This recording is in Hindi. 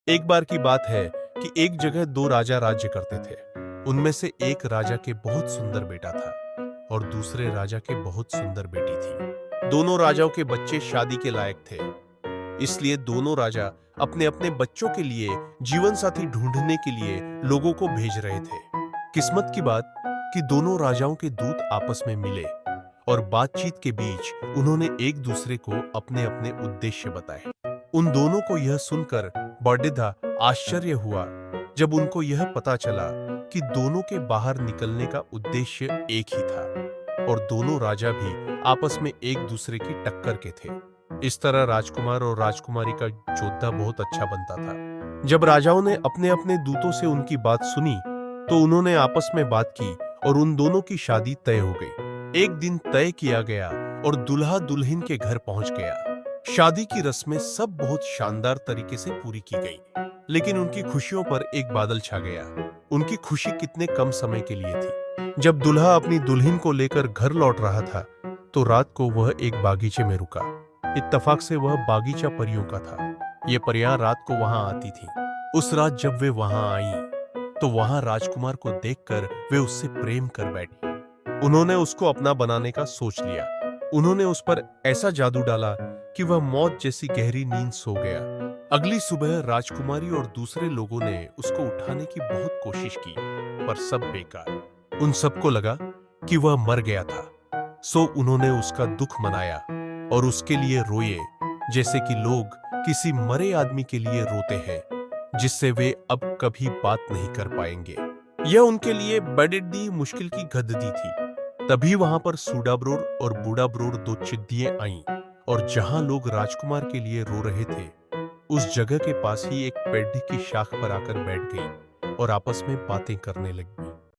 एक बार की बात है कि एक जगह दो राजा राज्य करते थे। उनमें से एक राजा के बहुत सुंदर बेटा था और दूसरे राजा के बहुत सुंदर बेटी थी। दोनों राजाओं के बच्चे शादी के लायक थे, इसलिए दोनों राजा अपने अपने बच्चों के लिए जीवन साथी ढूंढने के लिए लोगों को भेज रहे थे। किस्मत की बात कि दोनों राजाओं के दूत आपस में मिले और बातचीत के बीच उन्होंने एक दूसरे को अपने अपने उद्देश्य बताए। उन दोनों को यह सुनकर बौद्धिदा आश्चर्य हुआ जब उनको यह पता चला कि दोनों के बाहर निकलने का उद्देश्य एक ही था और दोनों राजा भी आपस में एक दूसरे की टक्कर के थे। इस तरह राजकुमार और राजकुमारी का जोधा बहुत अच्छा बनता था। जब राजाओं ने अपने अपने दूतों से उनकी बात सुनी तो उन्होंने आपस में बात की और उन दोनों की शादी तय हो गई। एक दिन तय किया गया और दुल्हा दुल्हन के घर पहुंच गया। शादी की रस्में सब बहुत शानदार तरीके से पूरी की गई, लेकिन उनकी खुशियों पर एक बादल छा गया। उनकी खुशी कितने कम समय के लिए थी। जब दुल्हा अपनी दुल्हन को लेकर घर लौट रहा था तो रात को वह एक बागीचे में रुका। इत्तेफाक से वह बागीचा परियों का था। ये परियां रात को वहां आती थीं। उस रात जब वे वहां आईं, तो वहां राजकुमार को देखकर वे उससे प्रेम कर बैठी। उन्होंने उसको अपना बनाने का सोच लिया। उन्होंने उस पर ऐसा जादू डाला कि वह मौत जैसी गहरी नींद सो गया। अगली सुबह राजकुमारी और दूसरे लोगों ने उसको उठाने की बहुत कोशिश की, पर सब बेकार। उन सबको लगा कि वह मर गया था, सो उन्होंने उसका दुख मनाया और उसके लिए रोए, जैसे कि लोग किसी मरे आदमी के लिए रोते हैं जिससे वे अब कभी बात नहीं कर पाएंगे। यह उनके लिए बड़ी मुश्किल की घटती थी। तभी वहां पर सूडाब्रोर और बूढ़ाब्रोर दो चिद्दियां आईं और जहां लोग राजकुमार के लिए रो रहे थे, उस जगह के पास ही एक पेड़ की शाख पर आकर बैठ गई और आपस में बातें करने लगी।